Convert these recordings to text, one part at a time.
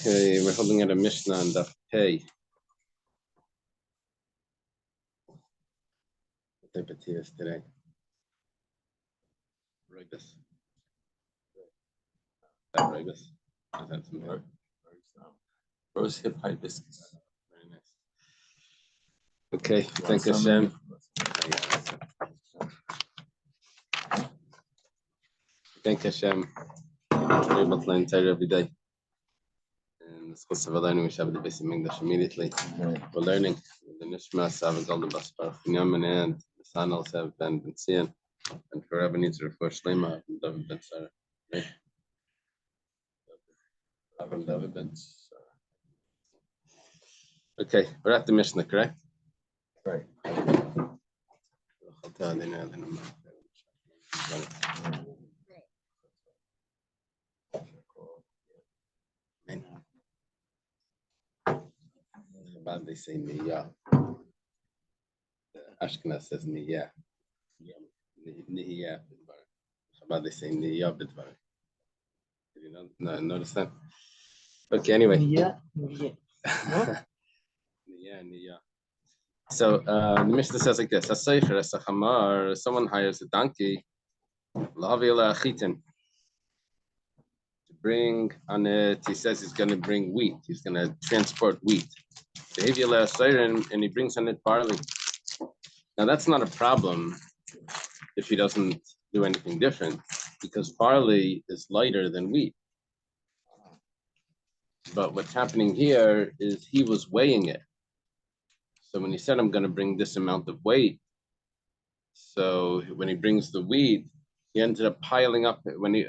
Okay, we're holding at a Mishnah on Daf Pei. What type of tea is today? Rooibos. Rooibos. Is that some Rose hip hibiscus. Very nice. Okay, thank Hashem. Thank Hashem. We're able to learn Torah every day. And it's because of learning, we should have the basic English immediately. We're learning the Nishma, Sav, Golden Baspar, Finyamin, and the son also have been Metzia, and forever needs to refer Shlema, and David Ben Sarah. Right? David Ben Sarah. Okay, we're at the Mishnah, correct? Right. They say Niyah. Ashkenaz says Niyah. Niyah. Chabad they say Niyah b'dvar. Did you notice that? Okay, anyway. Niyah. So the Mishnah says like this: someone hires a donkey, to bring on it. He says he's going to bring wheat. He's going to transport wheat. And he brings on it barley. Now that's not a problem if he doesn't do anything different, because barley is lighter than wheat. But what's happening here is he was weighing it. So when he said, I'm going to bring this amount of weight, so when he brings the wheat, he ended up piling up. When he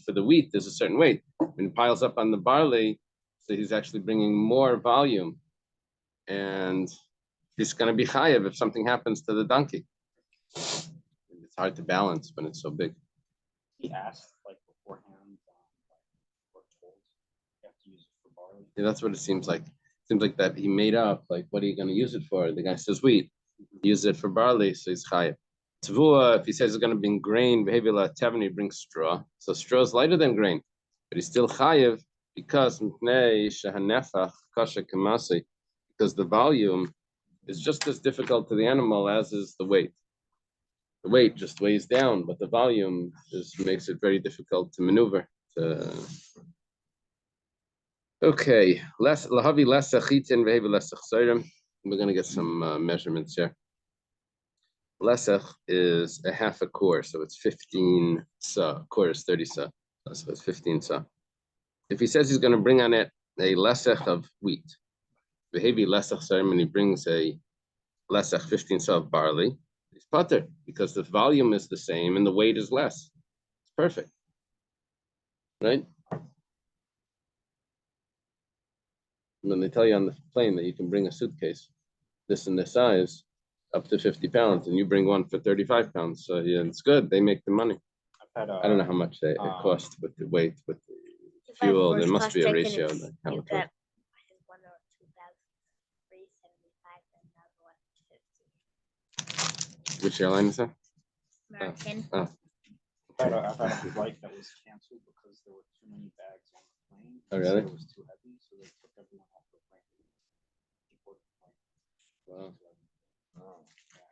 for the wheat, there's a certain weight. When he piles up on the barley, so he's actually bringing more volume. And he's going to be chayav if something happens to the donkey. It's hard to balance when it's so big. He asked like beforehand, what tools you have to use it for barley. Yeah, that's what it seems like. It seems like that he made up, like, what are you going to use it for? The guy says wheat. Use it for barley, so he's chayav. Tvua, if he says he's going to bring grain, behavioral tevin, he brings straw. So straw is lighter than grain, but he's still chayav because the volume is just as difficult to the animal as is the weight. The weight just weighs down, but the volume makes it very difficult to maneuver. Okay, we're going to get some measurements here. Lesach is a half a core, so it's 15 sa. Core is 30 sa, so it's 15 sa. If he says he's going to bring on it a lesach of wheat, behavi lesach sarim, and he brings a lesach 15 sa of barley, he's pater because the volume is the same and the weight is less. It's perfect, right? When they tell you on the plane that you can bring a suitcase this and this size up to 50 pounds, and you bring one for 35 pounds, so yeah, it's good. They make the money. I don't know how much it costs with the weight, with the fuel. There must be a ratio. How much? Which airline is that? American. Oh. I've had a flight that was canceled because there were too many bags on the plane. Oh, really? It was too heavy, so they took everyone off the plane. Wow.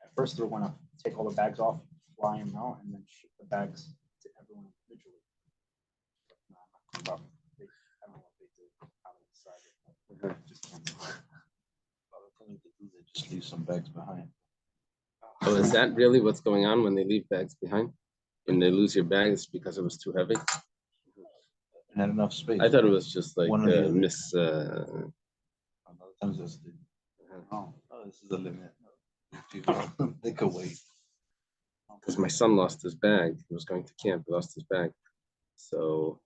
At first, they were going to take all the bags off, fly them out, and then ship the bags to everyone individually. But no, I'm not talking about. I don't know what they did, how they decided. Just cancel. They just leave some bags behind. Oh, is that really what's going on when they leave bags behind? When they lose your bags because it was too heavy? Not enough space. I thought it was just like miss. Other times it's this is a limit. People, they could wait. Because my son lost his bag. He was going to camp, he lost his bag. So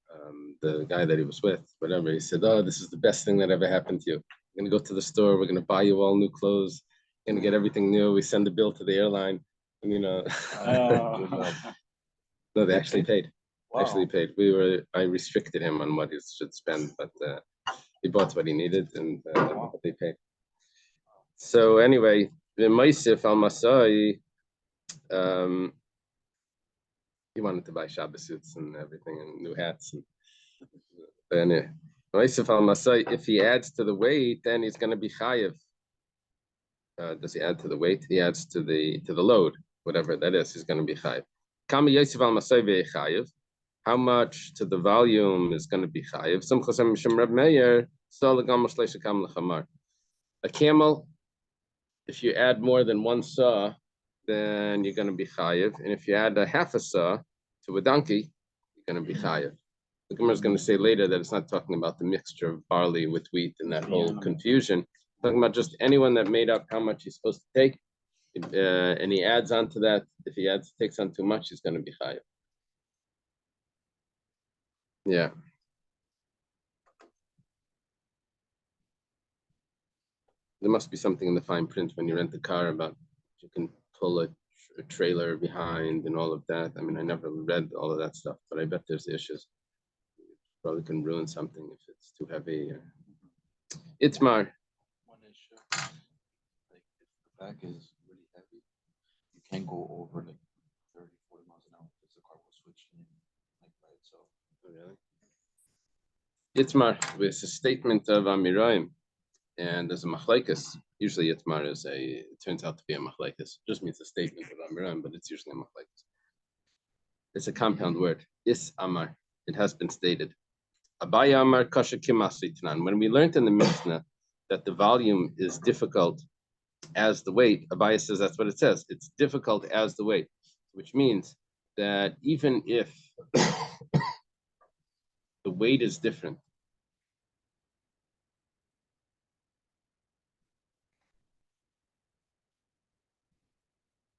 the guy that he was with, whatever, he said, "Oh, this is the best thing that ever happened to you. We're going to go to the store. We're going to buy you all new clothes. We're going to get everything new. We send the bill to the airline." And, no, they actually paid. Wow. Actually paid. I restricted him on what he should spend, but he bought what he needed, and they paid. So anyway, the Meisif al Masai, he wanted to buy Shabbos suits and everything and new hats. And If he adds to the weight, then he's going to be chayiv. Does he add to the weight? He adds to the load, whatever that is. He's going to be chayiv. Kama yosef al masay ve'chayiv. How much to the volume is going to be chayiv? A camel, if you add more than one saw, then you're going to be chayiv. And if you add a half a saw to a donkey, you're going to be chayiv. The Gemara is going to say later that it's not talking about the mixture of barley with wheat and that whole confusion. It's talking about just anyone that made up how much he's supposed to take, and he adds on to that. If he takes on too much, he's going to be chayiv. Yeah. There must be something in the fine print when you rent a car about you can pull a trailer behind and all of that. I mean, I never read all of that stuff, but I bet there's issues. Probably can ruin something if it's too heavy. Itmar. One issue, like if the back is really heavy, you can't go over like 30, 40 miles an hour because the car will switch in like by itself. Oh, really? Itmar is a statement of Amiraim, and there's a machlekes. Usually Itmar it turns out to be a machlekes. Just means a statement of Amiraim, but it's usually a machlekes. It's a compound word. Is Amar. It has been stated. Abaya Amar Kasha Kimasitnan. When we learned in the Mishnah that the volume is difficult as the weight, Abaya says that's what it says. It's difficult as the weight, which means that even if the weight is different,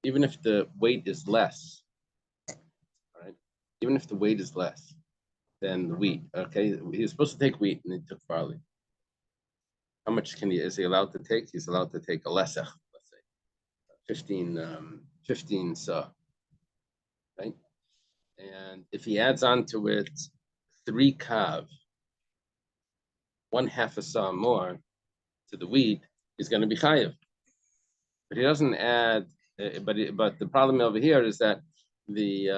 even if the weight is less, all right? Even if the weight is less than the wheat, okay? He was supposed to take wheat and he took barley. How much is he allowed to take? He's allowed to take a lesech, let's say, 15 saw, right? And if he adds on to it 3 kav, 1/2 a saw more to the wheat, he's going to be chayiv. But he doesn't add. But the problem over here is that the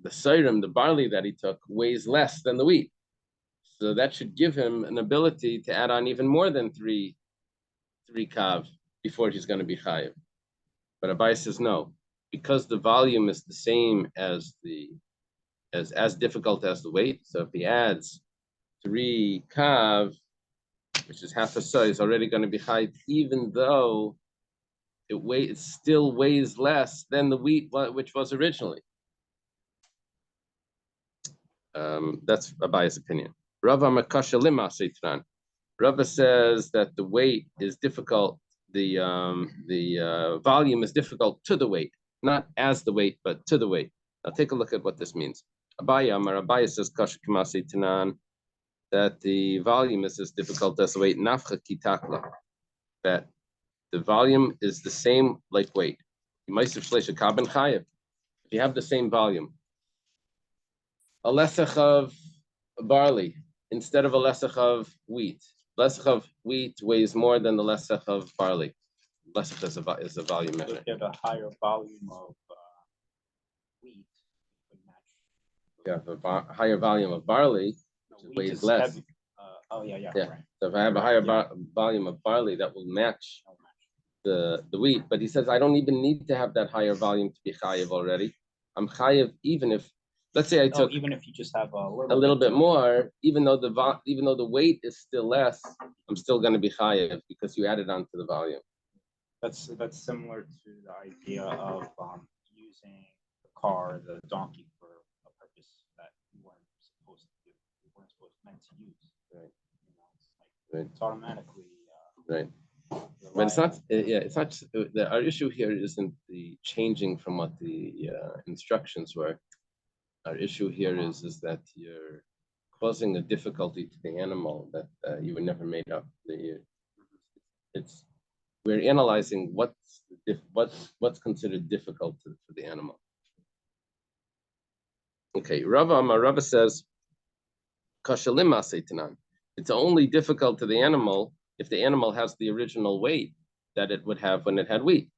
seirim, the barley that he took, weighs less than the wheat. So that should give him an ability to add on even more than 3 kav before he's going to be chayiv. But Abai says no, because the volume is the same as as difficult as the weight. So if he adds 3 kav, which is half a saw, is already going to be chayiv, even though it still weighs less than the wheat which was originally. That's Abaya's opinion. Rava Makasha Lima Seitran. Rava says that the weight is difficult. The volume is difficult to the weight, not as the weight, but to the weight. Now take a look at what this means. Abaya says Kasha Kima Seitanan, that the volume is as difficult as the weight. Nafcha Kitakla, that the volume is the same like weight. If you have the same volume, a lesech of barley instead of a lesech of wheat. Lesech of wheat weighs more than the lesech of barley. Lesech is a volume measure. If you have a higher volume of wheat, would match. You have a higher volume of barley, which weighs less. Heavy. Yeah. Right. So if I have a higher volume of barley, that will match the wheat. But he says I don't even need to have that higher volume to be chayiv already. I'm chayiv even if, let's say I took even if you just have a little bit more, even though the weight is still less, I'm still going to be chayiv because you added on to the volume. That's similar to the idea of using the car, the donkey, for a purpose that you weren't supposed to do. You weren't meant to use. Right. You know, it's automatically right. But it's not. It's not. Our issue here isn't the changing from what the instructions were. Our issue here is that you're causing a difficulty to the animal that you were never made up. We're analyzing what's considered difficult for the animal. Okay, Rava says, Kashalima Seitanan. It's only difficult to the animal if the animal has the original weight that it would have when it had wheat.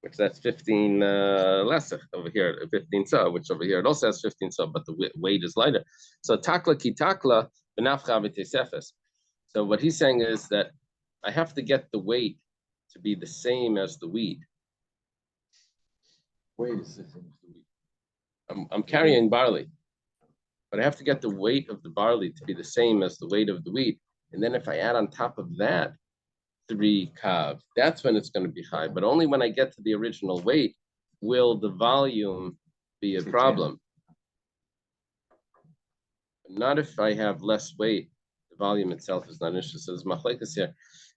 which that's 15 lesser over here, 15 sa, which over here it also has 15 sa, but the weight is lighter. So takla ki takla benafcha v'tesefes. So what he's saying is that I have to get the weight to be the same as the weed. Weight is the same as the wheat. I'm carrying barley, but I have to get the weight of the barley to be the same as the weight of the wheat. And then if I add on top of that 3 kav, that's when it's going to be high. But only when I get to the original weight will the volume be a problem. Not if I have less weight. The volume itself is not interesting. So there's machlekes here,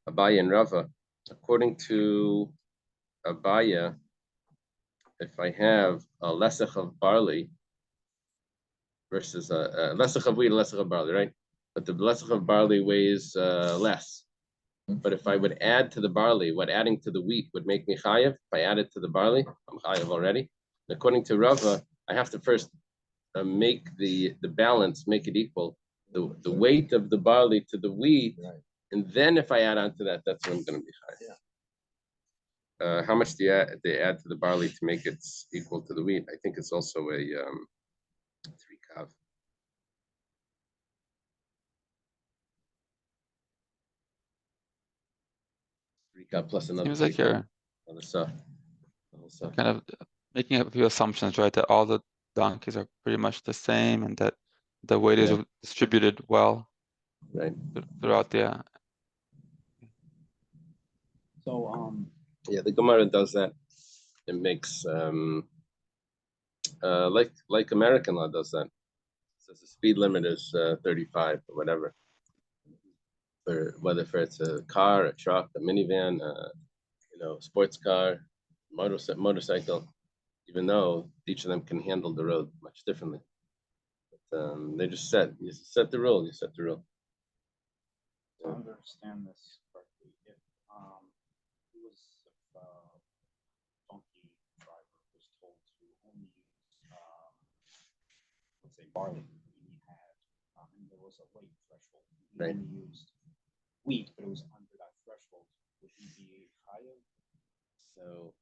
Abaya and Rava. According to Abaya, if I have a lesach of barley versus a lesach of wheat, a lesach of barley, right? But the lesach of barley weighs less. But if I would add to the barley, what adding to the wheat would make me chayev, if I add it to the barley, I'm chayev already. And according to Rava, I have to first make the balance, make it equal, the weight of the barley to the wheat, and then if I add on to that, that's when I'm going to be chayev. How much do they add to the barley to make it equal to the wheat? I think it's also a 3 kav. 3 kav plus another. Seems like you're kind of making a few assumptions, right? That all the donkeys are pretty much the same, and that the weight is distributed well, right, throughout the. So yeah, the Gemara does that. It makes like American law does that. So the speed limit is 35 or whatever. For whether it's a car, a truck, a minivan, sports car, motorcycle, even though each of them can handle the road much differently. But they just you set the rule. to understand this correctly, if donkey driver was told to only use let's say barley, he had and there was a weight threshold. He Right. only used wheat, but it was under that threshold. Would he be higher? So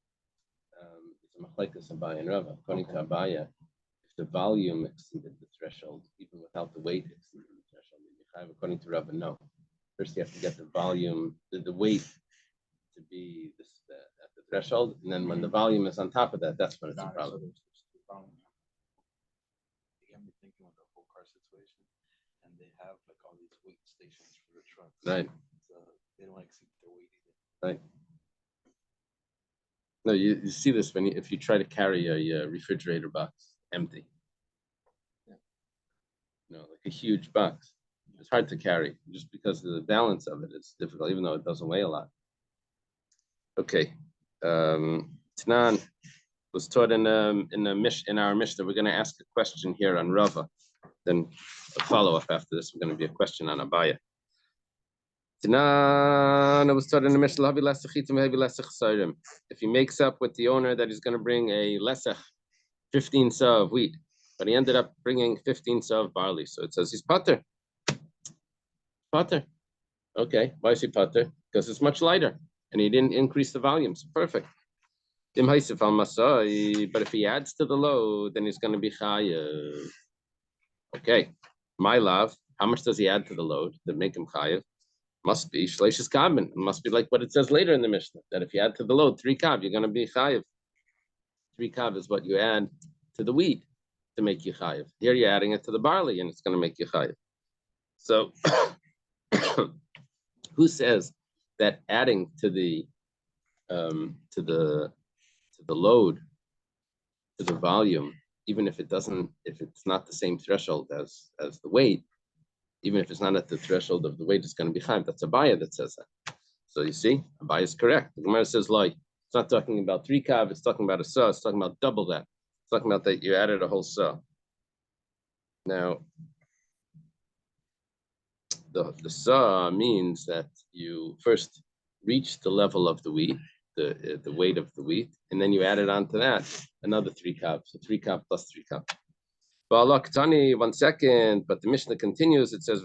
it's a machlekes Abaya and Rava. According to Abaya, if the volume exceeded the threshold, even without the weight exceeding the threshold, according to Rava, no. First, you have to get the volume, the weight to be at the threshold, and then when the volume is on top of that, that's when it's a problem. I'm thinking of the whole car situation, and they have like all these weight stations for the trucks. Right. So they don't exceed their weight either. Right. No, you see this if you try to carry a refrigerator box empty. Yeah. Like a huge box. It's hard to carry just because of the balance of it. It's difficult, even though it doesn't weigh a lot. Okay. Tanan was taught in our Mishnah. We're going to ask a question here on Rava. Then a follow-up after this. We're going to be a question on Abaya. Tanan was taught in the Mishnah. If he makes up with the owner that he's going to bring a lesach, 15 sa of wheat, but he ended up bringing 15 sa of barley. So it says he's pater. Pater. Okay, why is he pater? Because it's much lighter, and he didn't increase the volume. So perfect. But if he adds to the load, then he's going to be chayev. Okay, my love. How much does he add to the load that make him chayev? Must be shleishis kabin. It must be like what it says later in the Mishnah, that if you add to the load 3 kav, you're going to be chayev. 3 kav is what you add to the wheat to make you chayev. Here you're adding it to the barley, and it's going to make you chayev. So, who says that adding to the load, to the volume, even if it's not the same threshold as the weight, even if it's not at the threshold of the weight, it's going to be chayev. That's Abaya that says that. So you see, Abaya is correct. The Gemara says like it's not talking about 3 kav, it's talking about a sa. It's talking about double that. It's talking about that you added a whole sa. Now, the sa means that you first reach the level of the wheat, the weight of the wheat, and then you added on to that another 3 kav. So 3 kav plus 3 kav. Tani, 1 second, but the Mishnah continues. It says,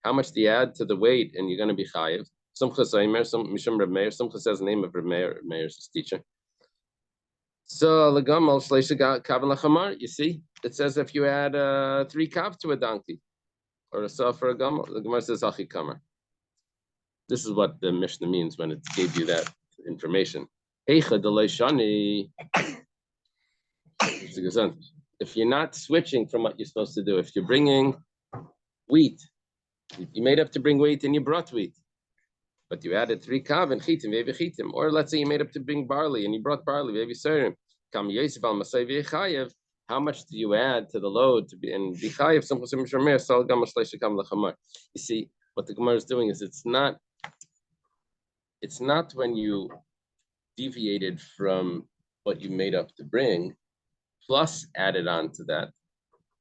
how much do you add to the weight and you're going to be chayev? Simcha Saimer, some Mishum Reb Meir. Simcha says the name of Reb Meir. Reb Meir is his teacher. So Lagamal Shleisha Kavan Lachamar. You see, it says if you add 3 kav to a donkey or a saw for a gamal, the Gemara says Achi Kamar. This is what the Mishnah means when it gave you that information. If you're not switching from what you're supposed to do, if you're bringing wheat, you made up to bring wheat and you brought wheat, but you added 3 kav and chitim, vevi chitim, or let's say you made up to bring barley and you brought barley, vevi serim, kam yosef al masay v'chayev. How much do you add to the load to be and v'chayev? You see, what the Gemara is doing is it's not when you deviated from what you made up to bring, plus added on to that.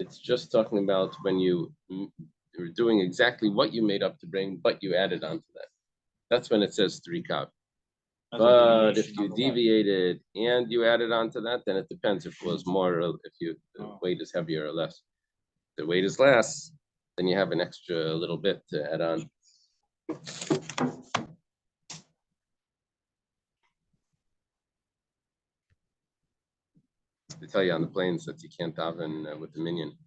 It's just talking about when you were doing exactly what you made up to bring, but you added on to that. That's when it says 3 kav. But if you deviated and you added on to that, then it depends if it was more, or if the weight is heavier or less. If the weight is less, then you have an extra little bit to add on. They tell you on the plains that you can't daven with the minion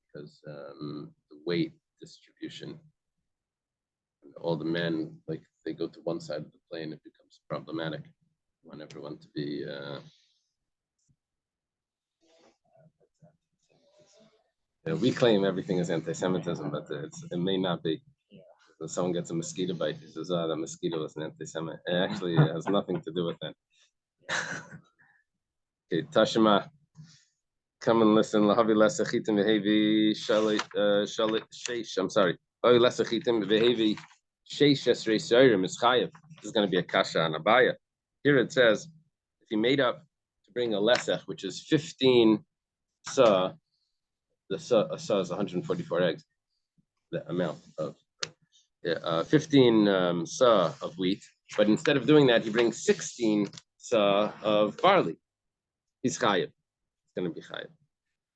because the weight distribution. All the men, like they go to one side of the plane, it becomes problematic. You want everyone to be. We claim everything is anti-Semitism, but it may not be. When someone gets a mosquito bite, he says, "Oh, the mosquito is an anti-Semite." It actually has nothing to do with that. Okay, Tashima, come and listen. Lahavi lesachitim v'hevi shalit sheish. I'm sorry. Oh, lesachitim v'hevi sheish esrei soirim is chayev. This is going to be a kasha on Abaya. Here it says, if you made up to bring a lesech, which is 15 sa, a sa is 144 eggs, the amount of 15 sa of wheat, but instead of doing that, he brings 16 sa of barley. He's chayev. It's going to be chayev.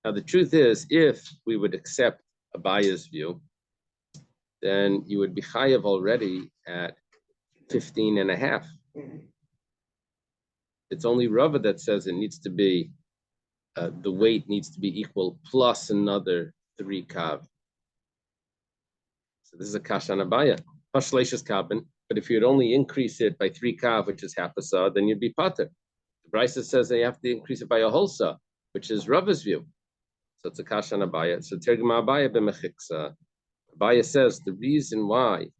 Now, the truth is, if we would accept Abaya's view, then you would be chayev already at 15 and a half. It's only Rava that says it needs to be, the weight needs to be equal plus another 3 kav. So this is a kasha on Abaya. Hashleishas kabin, but if you'd only increase it by 3 kav, which is half a sa, then you'd be pater. The Brisa says they have to increase it by a whole sa, which is Rava's view. So it's a kasha on Abaya. So Tergma Abaya b'mechiksa. Abaya says the reason why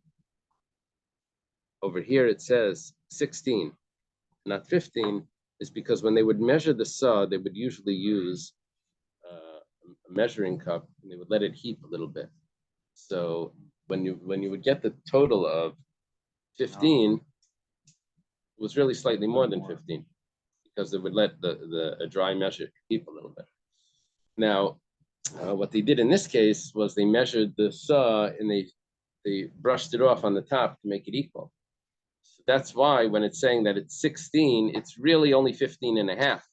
over here it says 16, not 15, is because when they would measure the sa, they would usually use a measuring cup and they would let it heap a little bit. So when you would get the total of 15, it was really slightly more than 15 because they would let a dry measure heap a little bit. Now, what they did in this case was they measured the sa and they brushed it off on the top to make it equal. So that's why when it's saying that it's 16, it's really only 15 and a half.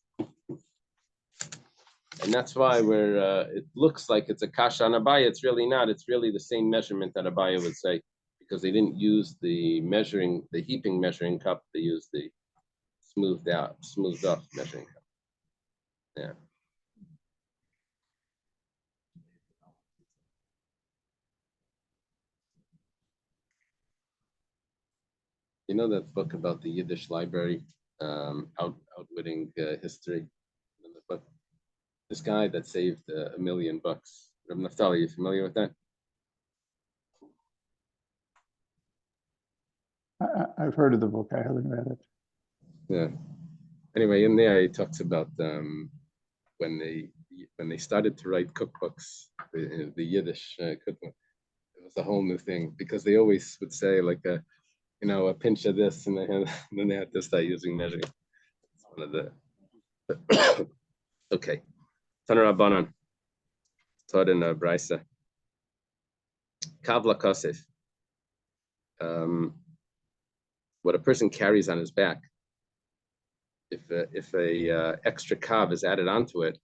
And that's why it looks like it's a kasha on Abaya. It's really not. It's really the same measurement that Abaya would say, because they didn't use the heaping measuring cup. They used the smoothed off measuring cup. Yeah. You know that book about the Yiddish library, outwitting history? The book. This guy that saved $1 million. Reb Naftali, you familiar with that? I've heard of the book. I haven't read it. Yeah. Anyway, in there he talks about when they started to write cookbooks, the Yiddish cookbook. It was a whole new thing because they always would say like a pinch of this, and then they had to start using measuring. It's one of the okay. Taner Rabbanan taught in Brisa. Kavla Kasef. What a person carries on his back. If a extra kav is added onto it,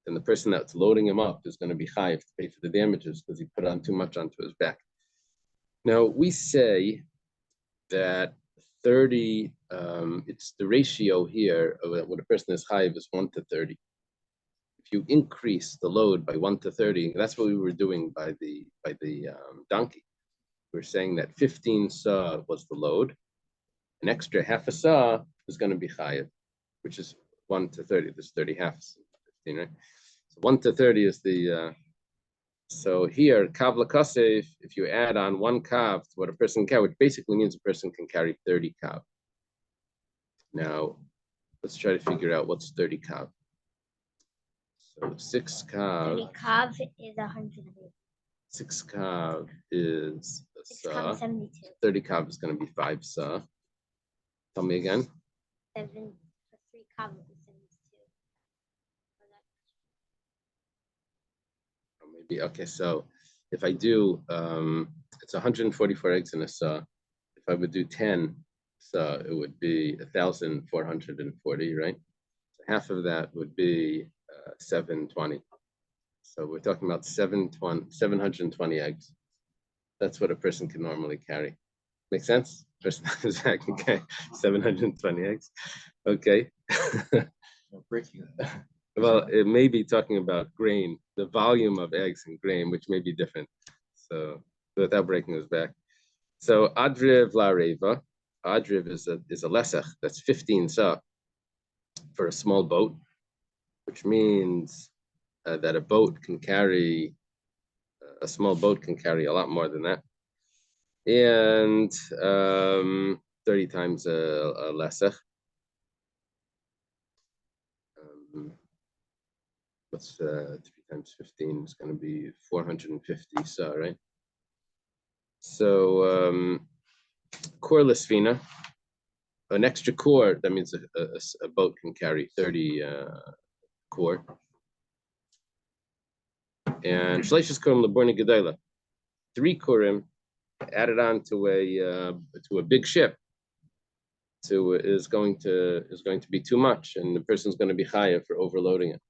then the person that's loading him up is going to be chayiv to pay for the damages because he put on too much onto his back. Now we say that 30, it's the ratio here of when a person is chayiv is 1 to 30. If you increase the load by 1 to 30, that's what we were doing by the donkey. We're saying that 15 sa was the load. An extra half a sa is going to be chayiv, which is 1 to 30. There's 30 halves, 15, right? So 1 to 30 is the. So here, kav l'kasef, if you add on 1 kav to what a person can, which basically means a person can carry 30 kav. Now, let's try to figure out what's 30 kav. So 6 kav. 30 kav is 100. 6 kav is a 6 kav sa. is 72. 30 kav is going to be 5 sa. Tell me again. 3 kav is 72. Or maybe, okay, so if I do, it's 144 eggs in a sa. If I would do 10 sa, it would be 1,440, right? So half of that would be 720. So we're talking about 720 eggs. That's what a person can normally carry. Make sense? Person can carry 720 eggs. Okay. Breaking it. Well, it may be talking about grain, the volume of eggs and grain, which may be different. So without breaking this back. So adriv la reva. Adriv is a lesach, that's 15 sa for a small boat, which means that a boat can carry, a small boat can carry a lot more than that. And 30 times a lesach. What's 3 times 15 is going to be 450 sa, right? So core lesfina, an extra core, that means a boat can carry 30 core. And shleishis korim leborni gedayla, 3 korim added on to a big ship, is going to be too much, and the person's going to be chayav for overloading it.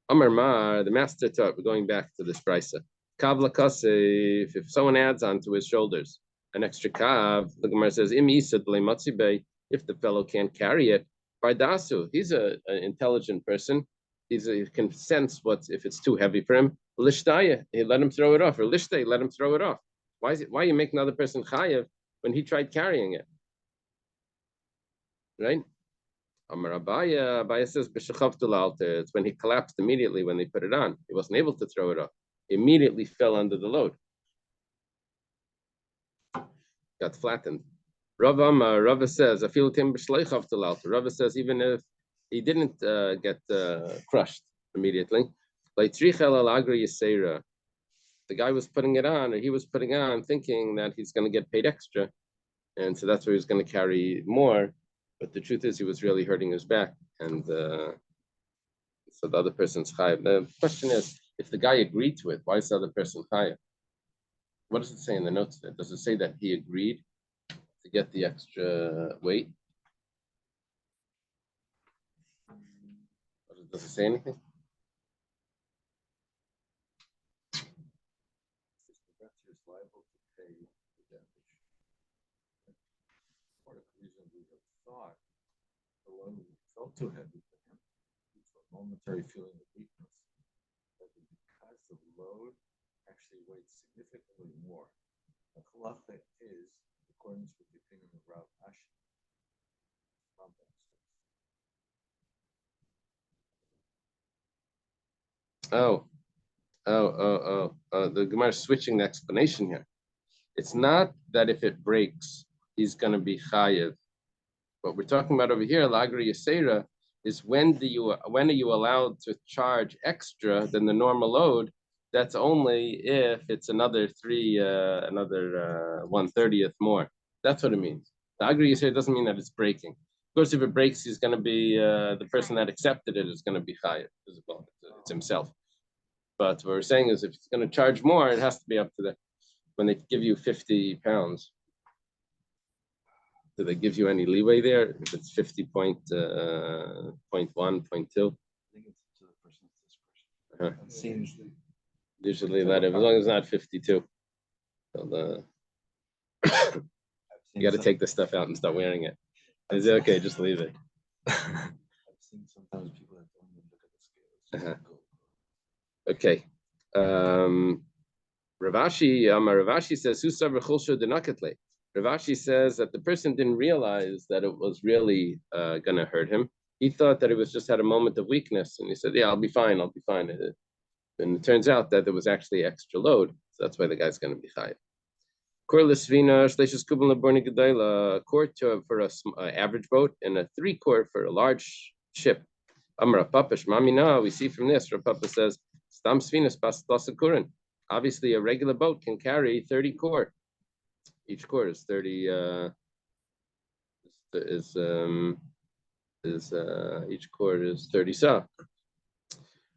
Amar Mar, the master taught, we're going back to this brisa. Kav l'kasef, if someone adds onto his shoulders an extra kav, the Gemara says, im isad le'matzibei, if the fellow can't carry it, bardasu, he's an intelligent person. He can sense if it's too heavy for him. Lishtaya, he let him throw it off, or lishtay, let him throw it off. Why are you making another person chayav when he tried carrying it? Right? Amar Abaya says, it's when he collapsed immediately when they put it on. He wasn't able to throw it off. He immediately fell under the load. Got flattened. Rava says, Rava says, even if he didn't get crushed immediately, the guy was putting it on, or he was putting on, thinking that he's going to get paid extra. And so that's why he's going to carry more. But the truth is, he was really hurting his back, and so the other person's chayav. The question is, if the guy agreed to it, why is the other person chayav? What does it say in the notes there? Does it say that he agreed to get the extra weight? Does it say anything? Thought the load felt too heavy for him due to a momentary feeling of weakness, but because the load actually weighed significantly more. The halacha is in accordance with the opinion of Rav Ashi. The Gemara is switching the explanation here. It's not that if it breaks, he's going to be chayiv. What we're talking about over here, Lagri Yisera, is when are you allowed to charge extra than the normal load? That's only if it's another 1/30th more. That's what it means. Lagri Yisera doesn't mean that it's breaking. Of course, if it breaks, he's going to be the person that accepted it is going to be chayiv as well. It's himself. But what we're saying is, if it's going to charge more, it has to be up to when they give you 50 pounds. Do they give you any leeway there? If it's 50.1, 0.2? I think it's to the person's discretion. It seems usually let it, as long as it's not 52. So I've You got to take the stuff out and start wearing it. Is it okay? Just leave it. I've seen sometimes people that don't even look at the scales. Uh-huh. Go. Okay. Ravashi says, Ravashi says that the person didn't realize that it was really going to hurt him. He thought that it was just had a moment of weakness, and he said, "Yeah, I'll be fine. I'll be fine." And it turns out that there was actually extra load, so that's why the guy's going to be chayav. A quart for an average boat and a 3 quart for a large ship. We see from this, Rapapa says, Stam Svinas Basakurin. Obviously, a regular boat can carry 30 quart. Each quart is 30. Each quart is 30 sa.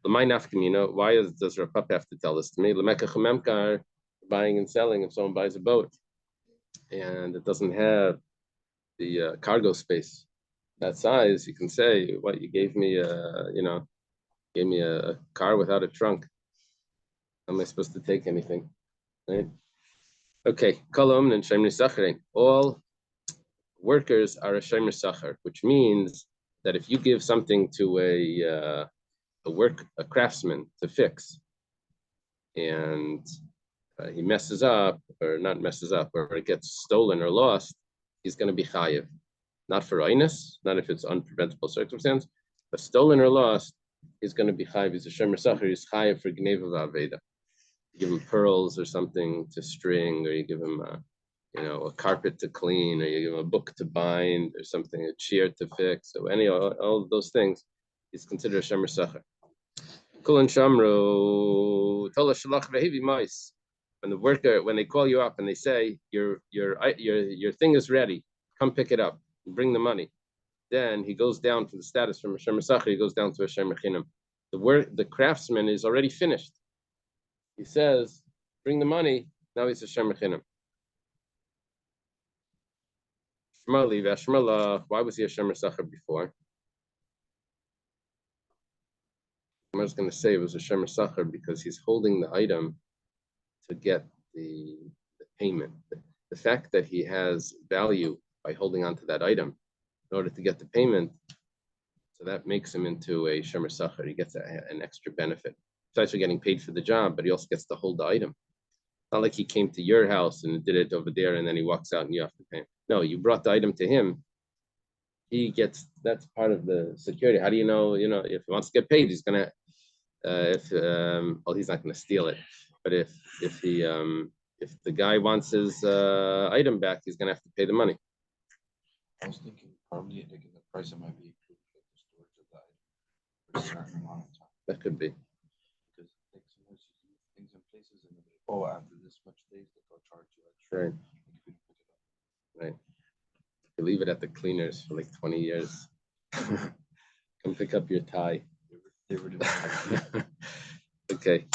Why does Rapapa have to tell this to me? Buying and selling. If someone buys a boat and it doesn't have the cargo space that size, you can say, "What you gave me? Gave me a car without a trunk. How am I supposed to take anything?" Right? Okay. Kolom and shemer sacharin. All workers are a shemer sachar, which means that if you give something to a craftsman to fix, and he messes up, or not messes up, or it gets stolen or lost, he's going to be chayiv. Not for aynus, not if it's unpreventable circumstance, but stolen or lost, he's going to be chayiv. He's a shemer sachar. He's chayiv for gneva v'aveda. You give him pearls or something to string, or you give him a carpet to clean, or you give him a book to bind, or something, a chair to fix, or all of those things, he's considered a shemer sachar. Kulan shamru tola shalach vehivi mais. When they call you up and they say your thing is ready, come pick it up and bring the money, then he goes down from the status from a shemer sachar, he goes down to a shemer chinam. The craftsman is already finished. He says, bring the money, now he's a shemer chinam. Shmali v'ashmala, why was he a shemer sachar before? I was going to say it was a shemer sachar because he's holding the item to get the payment. The fact that he has value by holding on to that item in order to get the payment, so that makes him into a shemer sachar. He gets an extra benefit. Besides for getting paid for the job, but he also gets to hold the item. Not like he came to your house and did it over there and then he walks out and you have to pay him. No, you brought the item to him. He gets, that's part of the security. How do you know, if he wants to get paid, he's going to, he's not going to steal it. But if the guy wants his item back, he's going to have to pay the money. I was thinking probably the price might be included with the storage of the item for a certain amount of time. That could be. Because like sometimes you do things in places and after this much days they'll charge you extra. Right. Right. You leave it at the cleaners for like 20 years. Come pick up your tie. Okay.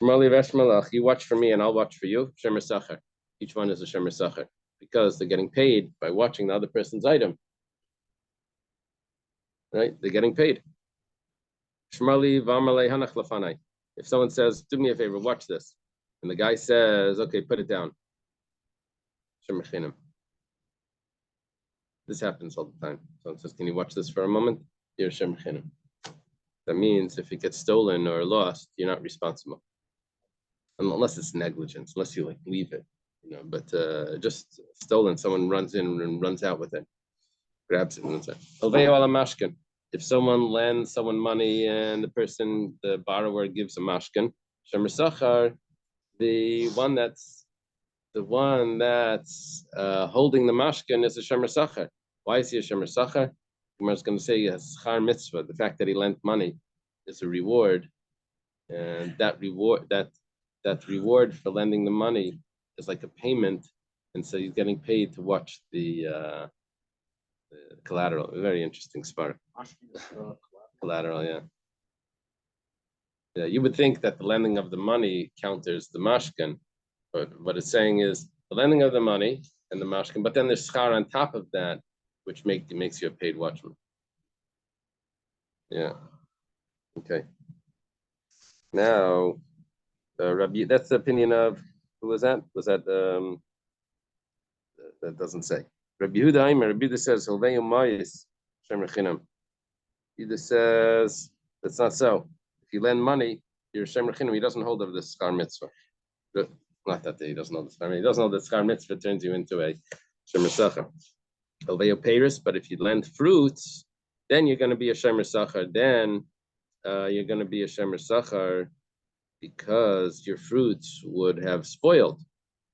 You watch for me and I'll watch for you. Shemer sachar. Each one is a shemer sachar because they're getting paid by watching the other person's item. Right? They're getting paid. If someone says, "Do me a favor, watch this," and the guy says, "Okay, put it down." Shemer chinam. This happens all the time. Someone says, "Can you watch this for a moment?" You're shemer chinam. That means if it gets stolen or lost, you're not responsible. Unless it's negligence, unless you leave it, but just stolen, someone runs in and runs out with it, grabs it and runs out. If someone lends someone money and the borrower gives a mashkin, shemer sachar, the one that's holding the mashkin is a shemer sachar. Why is he a shemer sachar? I was going to say yes, schar mitzvah. The fact that he lent money is a reward, and that reward for lending the money is like a payment, and so he's getting paid to watch the collateral. A very interesting spark. Collateral, yeah. Yeah, you would think that the lending of the money counters the mashkin, but what it's saying is the lending of the money and the mashkin, but then there's schar on top of that, which makes you a paid watchman. Yeah. Okay. Now, Rabbi, that's the opinion of who was that? Was that That doesn't say. Rabbi Yehuda says, Hilveyu Mayis, Shemer Chinam. Yehuda says, that's not so. If you lend money, you're Shemer Chinam, he doesn't hold of the Schar Mitzvah. Not that he doesn't know the Schar Mitzvah. He doesn't know that Schar Mitzvah turns you into a Shemer Sachar. Hilveyu Peiris, but if you lend fruits, then you're going to be a Shemer Sachar. Then you're going to be a Shemer Sachar because your fruits would have spoiled.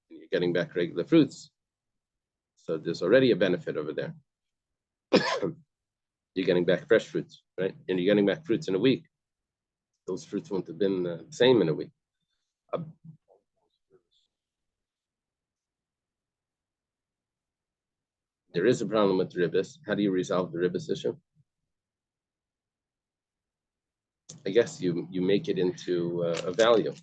You're getting back regular fruits. So there's already a benefit over there. You're getting back fresh fruits, right? And you're getting back fruits in a week. Those fruits wouldn't have been the same in a week. There is a problem with ribbis. How do you resolve the ribbis issue? I guess you make it into a value.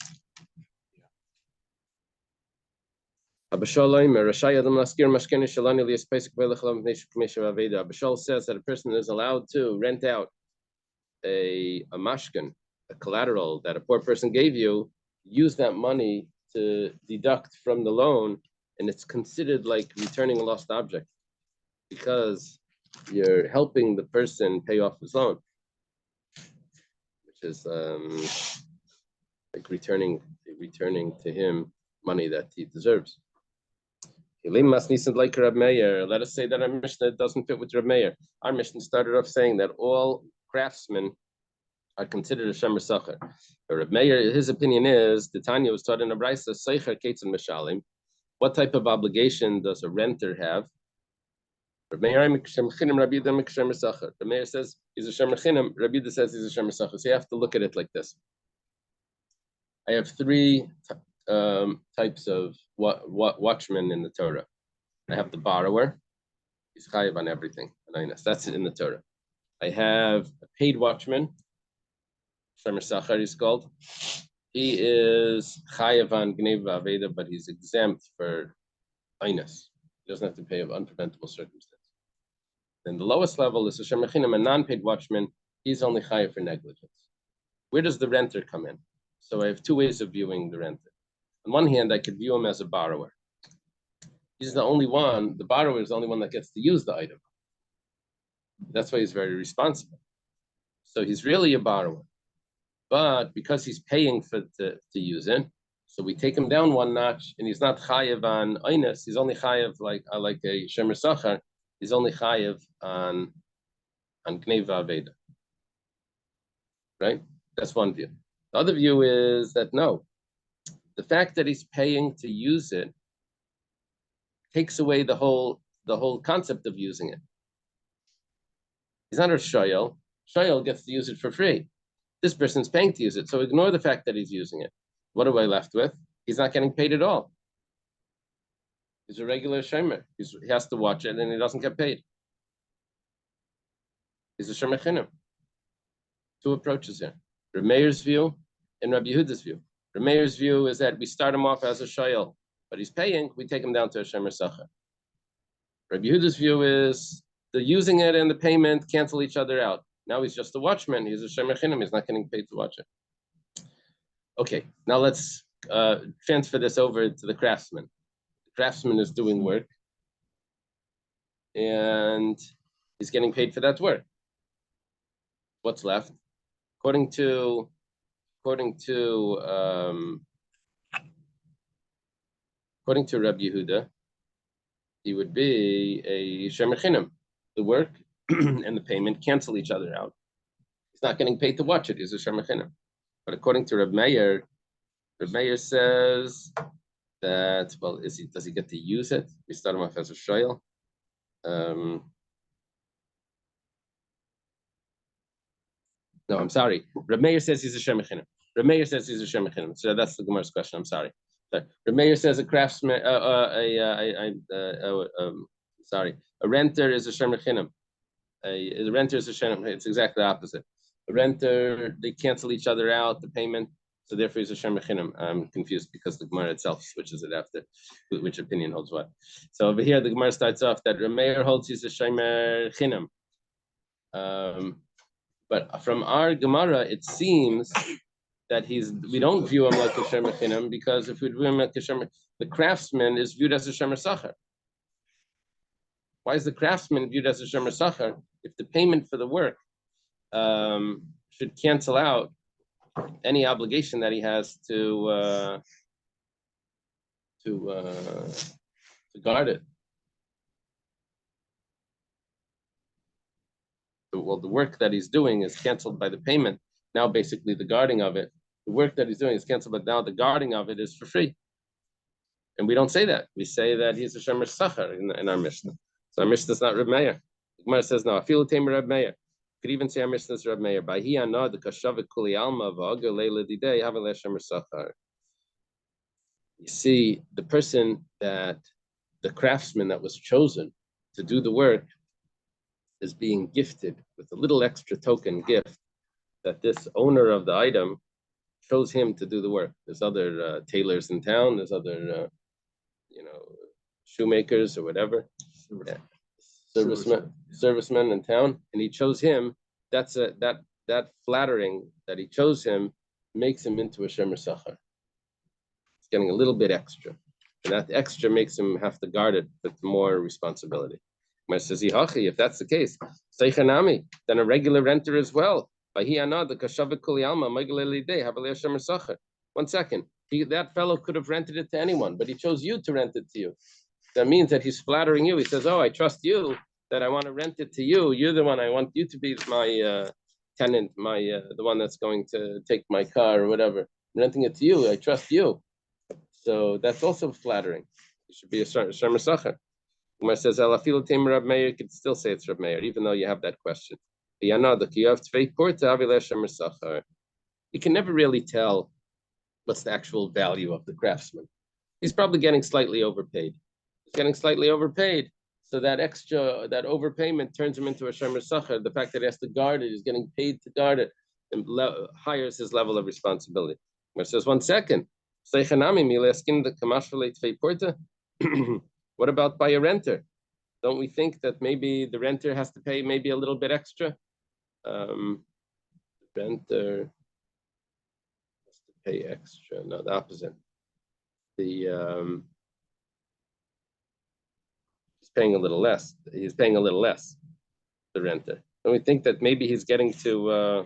Abishal says that a person is allowed to rent out a mashkin, a collateral that a poor person gave you, use that money to deduct from the loan, and it's considered like returning a lost object because you're helping the person pay off his loan, which is like returning to him money that he deserves. Let us say that our Mishnah doesn't fit with Reb Meir. Our Mishnah started off saying that all craftsmen are considered a Shemer Sachar. But Reb Meir, his opinion is, the Tanya was taught in a Brisa, Seicher Ketzin Meshalim. What type of obligation does a renter have? Reb Meir says he's a Shemer Chinam. Reb Yehuda says he's a Shemer Sachar. So you have to look at it like this. I have three types of watchmen in the Torah. I have the borrower. He's chayav on everything. That's in the Torah. I have a paid watchman. Shemer Sachar he's called. He is chayav on Gneva Aveda, but he's exempt for Einas. He doesn't have to pay of unpreventable circumstances. Then the lowest level is a Shemer Chinam, a non-paid watchman. He's only chayav for negligence. Where does the renter come in? So I have two ways of viewing the renter. On one hand, I could view him as a borrower. He's the only one, the borrower is the only one that gets to use the item. That's why he's very responsible. So he's really a borrower. But because he's paying to use it, so we take him down one notch, and he's not chayav on Einas, he's only chayav like a Shemer Sachar, he's only chayav on Gneva Aveda. Right? That's one view. The other view is that no, the fact that he's paying to use it takes away the whole concept of using it. He's not a shayel. Shayel gets to use it for free. This person's paying to use it, so ignore the fact that he's using it. What am I left with? He's not getting paid at all. He's a regular shomer. He has to watch it, and he doesn't get paid. He's a shomer chinam. Two approaches here. Reb Meir's view and Rabbi Yehuda's view. Reb Meir's view is that we start him off as a shayel, but he's paying, we take him down to a Shemer Sachar. Rabbi Yehuda's view is the using it and the payment cancel each other out. Now he's just a watchman, he's a Shemer Chinam, he's not getting paid to watch it. Okay, now let's transfer this over to the craftsman. The craftsman is doing work, and he's getting paid for that work. What's left? According to Rabbi Yehuda, he would be a Shemer Chinam. The work and the payment cancel each other out. He's not getting paid to watch it. He's a Shemer Chinam. But according to Reb Meir says that, well, does he get to use it? We start him off as a shoyel. No, I'm sorry. Reb Meir says he's a Shemer Chinam. Reb Meir says he's a Shemer Chinam. So that's the Gemara's question. I'm sorry. Reb Meir says a craftsman, a renter is a Shemer Chinam. A renter is a Shemer. It's exactly the opposite. A renter, they cancel each other out, the payment, so therefore he's a Shemer Chinam. I'm confused because the Gemara itself switches it after which opinion holds what. So over here, the Gemara starts off that Reb Meir holds he's a Shemer Chinam. But from our Gemara, it seems that we don't view him like a Shemer Chinam, because if we view him like a Shemer, the craftsman is viewed as a Shemer Sachar. Why is the craftsman viewed as a shomer sachar if the payment for the work should cancel out any obligation that he has to guard it? Well, the work that he's doing is canceled by the payment. Now, basically, the guarding of it, the work that he's doing is canceled, but now the guarding of it is for free. And we don't say that. We say that he's a shomer sachar in our Mishnah. So our Mishnah is not Reb Meir. The Gemara says no. Afilu temer Reb Meir. Could even say our Mishnah is Reb Meir. By he anad the kashavik kuli alma v'ager leila didei havale shomer sachar. You see, the person that the craftsman that was chosen to do the work is being gifted with a little extra token gift that this owner of the item chose him to do the work. There's other tailors in town. There's other, shoemakers or whatever, servicemen in town, and he chose him. That flattering that he chose him makes him into a shomer sachar. It's getting a little bit extra, and that extra makes him have to guard it with more responsibility. Says, if that's the case, then a regular renter as well. 1 second. That fellow could have rented it to anyone, but he chose you to rent it to you. That means that he's flattering you. He says, oh, I trust you, that I want to rent it to you. You're the one. I want you to be my tenant, the one that's going to take my car or whatever. I'm renting it to you. I trust you. So that's also flattering. You should be a shomer sachar. Umar says, "Alafilu temer Reb Meir." You could still say it's Reb Meir, even though you have that question. You can never really tell what's the actual value of the craftsman. He's probably getting slightly overpaid. He's getting slightly overpaid, so that overpayment turns him into a shomer sachar. The fact that he has to guard it, he's getting paid to guard it, and higher his level of responsibility. Umar says, 1 second. What about by a renter? Don't we think that maybe the renter has to pay maybe a little bit extra? Renter has to pay extra. No, the opposite. He's paying a little less. He's paying a little less, the renter. Don't we think that maybe he's getting to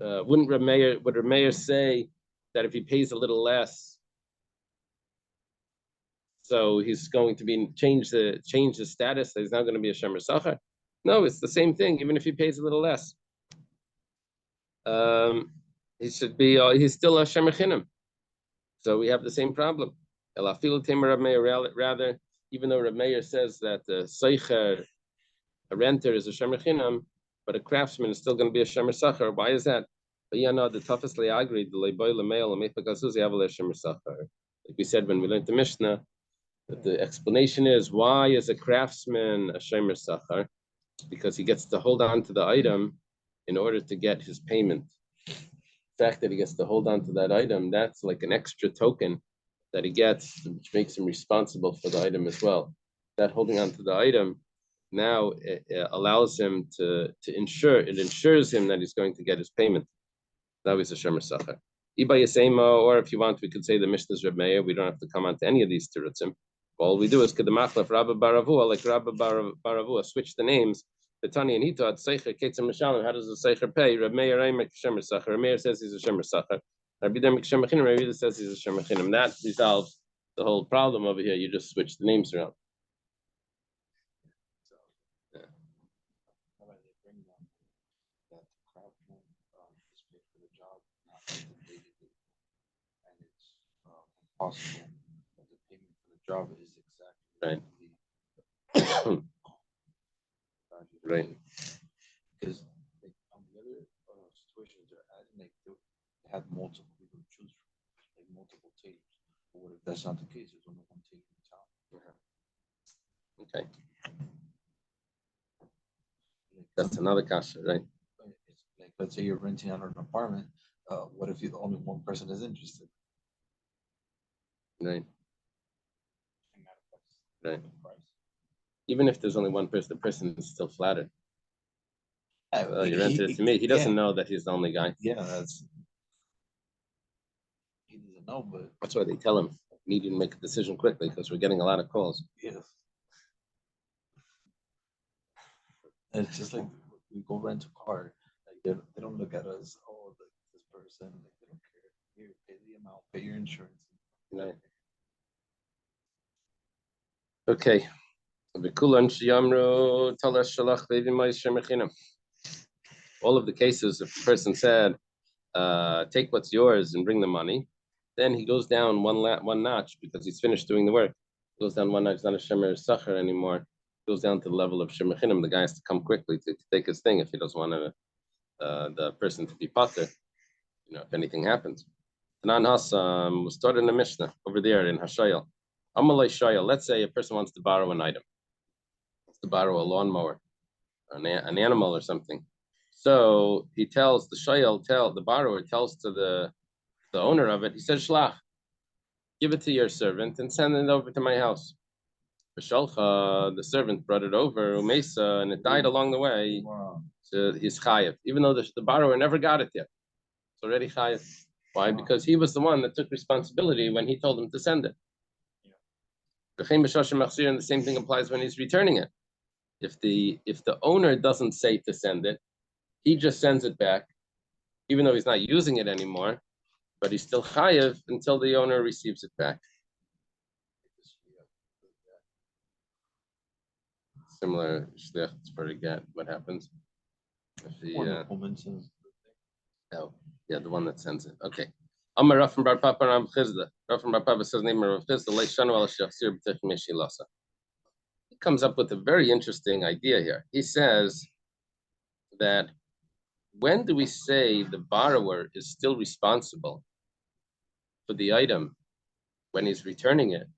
would Reb Meir say that if he pays a little less, so he's going to be change the status? He's not going to be a shomer sachar. No, it's the same thing. Even if he pays a little less, he should be. He's still a shomer chinam. So we have the same problem. Rather, even though Reb Meir says that the seicher, a renter, is a shomer chinam, but a craftsman is still going to be a shomer sachar. Why is that? The toughest agreed. Like we said when we learned the Mishnah, that the explanation is, why is a craftsman a shomer sachar? Because he gets to hold on to the item in order to get his payment. The fact that he gets to hold on to that item, that's like an extra token that he gets, which makes him responsible for the item as well. That holding on to the item now it allows him to ensure, it ensures him that he's going to get his payment. Now he's a shomer sachar. Or if you want, we could say the Mishnah's Reb Meir. We don't have to come on to any of these terutzim. All we do is kedemachlef Rabba Baravua, like Rabba Baravua, switch the names. The Tani and Hito at Seicher Ketzim Mishalim. How does the Seicher pay? Reb Meir Aimek shomer sachar. Reb Meir says he's a shomer sachar. Rabbi Demek shomer chinam. Rabbi Yehuda says he's a shomer chinam. That resolves the whole problem over here. You just switch the names around. Possible that the payment for the job is exactly right. Right. Because on the other situations, they had multiple people to choose from, like multiple tailors. But what if that's not the case? There's only one tailor in town. Okay. That's another kasha, right? It's like, let's say you're renting out an apartment. What if the only one person is interested? Right. Right. Even if there's only one person, the person is still flattered. You rented it to me. He doesn't know that he's the only guy. Yeah, he doesn't know, but that's why they tell him. need you to make a decision quickly because we're getting a lot of calls. Yes. And it's just like we go rent a car. Like they don't look at us. Oh, this person. Like they don't care. Here, pay the amount. Pay your insurance. Right. Okay. All of the cases, if the person said, take what's yours and bring the money, then he goes down one notch because he's finished doing the work. He goes down one notch, not a shemer sacher anymore. He goes down to the level of shemer chinim. The guy has to come quickly to take his thing if he doesn't want the person to be pater, if anything happens. Tanan Hassam was taught in the Mishnah over there in Hashayel. Amalei Shayel, let's say a person wants to borrow an item, wants to borrow a lawnmower, an animal or something. So he tells the Shayel, the borrower tells to the owner of it, he says, Shlach, give it to your servant and send it over to my house. The servant brought it over, Umesa, and it died along the way. Wow. So he's chayav, even though the borrower never got it yet. It's already chayav. Why? Because he was the one that took responsibility when he told him to send it. And the same thing applies when he's returning it. If the owner doesn't say to send it, he just sends it back, even though he's not using it anymore, but he's still chayav until the owner receives it back. Similar shliach for a get. What happens? If the the one that sends it. Okay. Amar Rafim Bar Papa Ram Chizda. Rafim Bar Papa says name of Chizda Leishanu al Shachsir B'Tech Meshilasa. He comes up with a very interesting idea here. He says that when do we say the borrower is still responsible for the item when he's returning it?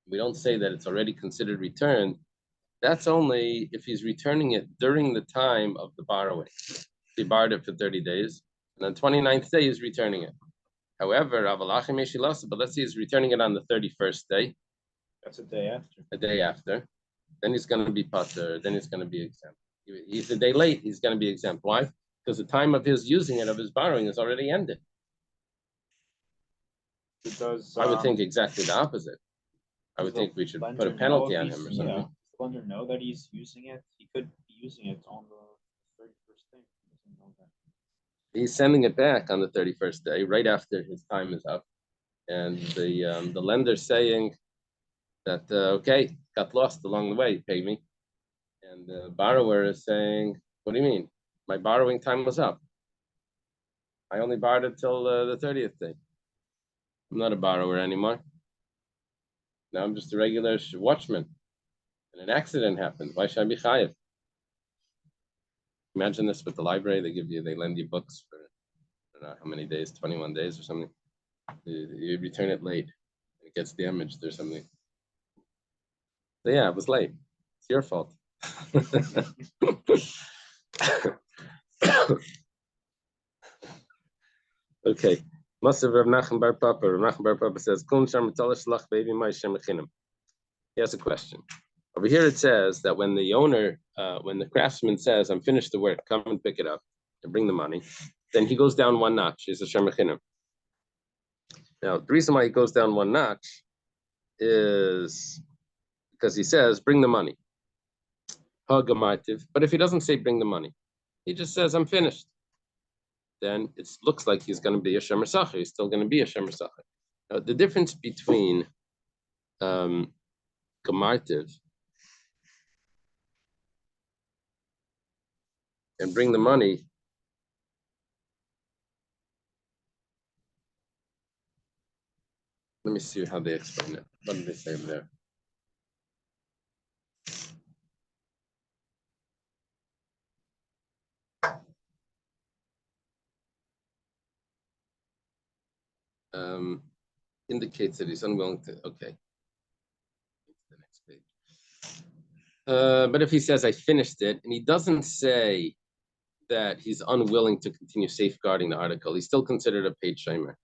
We don't say that it's already considered returned. That's only if he's returning it during the time of the borrowing. He borrowed it for 30 days, and on 29th day he's returning it. However, but let's say he's returning it on the 31st day. That's a day after. A day after. Then he's going to be pater, then he's going to be exempt. He's a day late, he's going to be exempt. Why? Because the time of his using it, of his borrowing, is already ended. I would think exactly the opposite. I would think we should put a penalty on him or something. Yeah. Does the lender know that he's using it? He could be using it on the 31st day. He doesn't know that. He's sending it back on the 31st day, right after his time is up. And the lender's saying that, okay, got lost along the way, pay me. And the borrower is saying, what do you mean? My borrowing time was up. I only borrowed it till the 30th day. I'm not a borrower anymore. Now I'm just a regular watchman. And an accident happened. Why should I be chayiv? Imagine this with the library. They lend you books for, I don't know how many days, 21 days or something. You return it late. It gets damaged or something. So yeah, it was late. It's your fault. Okay. Masav Rav Nachman Bar Papa. Rav Nachman Bar Papa says, he has a question. Over here it says that when the owner, when the craftsman says, I'm finished the work, come and pick it up and bring the money, then he goes down one notch. He's a shemer chinim. Now, the reason why he goes down one notch is because he says, bring the money. But if he doesn't say bring the money, he just says, I'm finished. Then it looks like he's going to be a shemer sacher. He's still going to be a shemer sacher. Now, the difference between gamartiv and bring the money let me see how they explain it. What did they say over there? Indicates that he's unwilling to, okay. The next page. But if he says, I finished it, and he doesn't say that he's unwilling to continue safeguarding the article, he's still considered a paid shomer.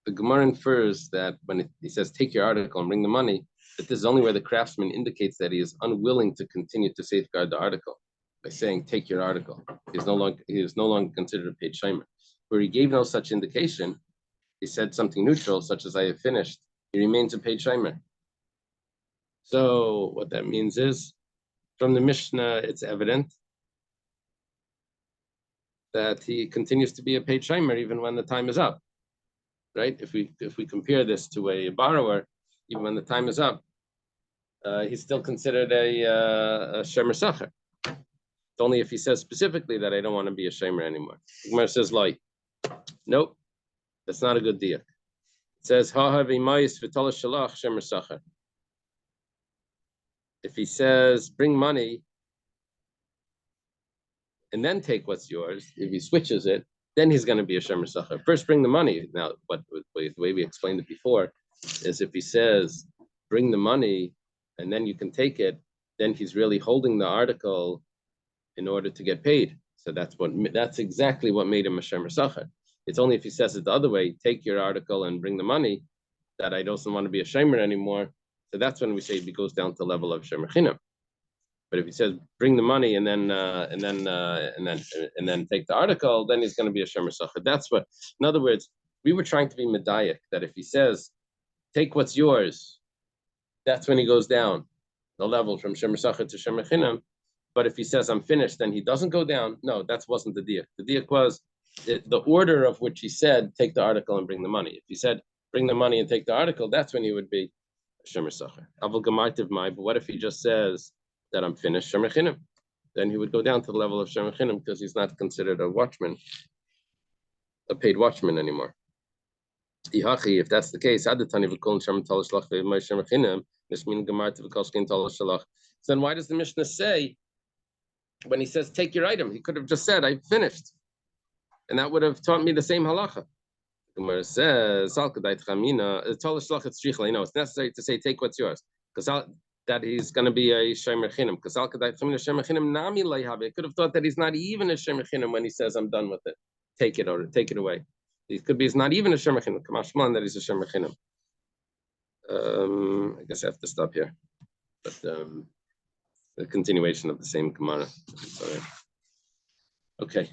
The Gemara infers that when he says, take your article and bring the money, that this is only where the craftsman indicates that he is unwilling to continue to safeguard the article by saying, take your article. He is no longer considered a paid shomer. Where he gave no such indication, he said something neutral, such as I have finished, he remains a paid shomer. So what that means is, from the Mishnah, it's evident that he continues to be a paid shomer even when the time is up, right? If we compare this to a borrower, even when the time is up, he's still considered a shomer sacher. It's only if he says specifically that I don't want to be a shomer anymore. The Gemara says, like, nope, that's not a good deal. It says, if he says, bring money and then take what's yours, if he switches it, then he's going to be a shomer sacher. First, bring the money. Now, the way we explained it before is if he says, bring the money and then you can take it, then he's really holding the article in order to get paid. So that's exactly what made him a shomer sacher. It's only if he says it the other way, take your article and bring the money, that I don't want to be a shomer anymore. So that's when we say he goes down to the level of shomer chinam. But if he says bring the money and then take the article, then he's going to be a shomer sacher. That's what. In other words, we were trying to be medayik that if he says take what's yours, that's when he goes down the level from shomer sacher to shomer chinam. But if he says I'm finished, then he doesn't go down. No, that wasn't the diak. The diak was the order of which he said take the article and bring the money. If he said bring the money and take the article, that's when he would be a shomer sacher. Avol gamartiv mai. But what if he just says that I'm finished, shomer chinam? Then he would go down to the level of shomer chinam because he's not considered a watchman, a paid watchman anymore. If that's the case, then why does the Mishnah say when he says take your item? He could have just said I'm finished, and that would have taught me the same halacha. Gemara says, it's necessary to say take what's yours, because that he's going to be a shomer chinam. Because I could have thought that he's not even a shomer chinam when he says I'm done with it. Take it or take it away. It could be he's not even a shomer chinam. Kamashman that he's a shomer chinam. I guess I have to stop here. But the continuation of the same Gemara. Sorry. Okay.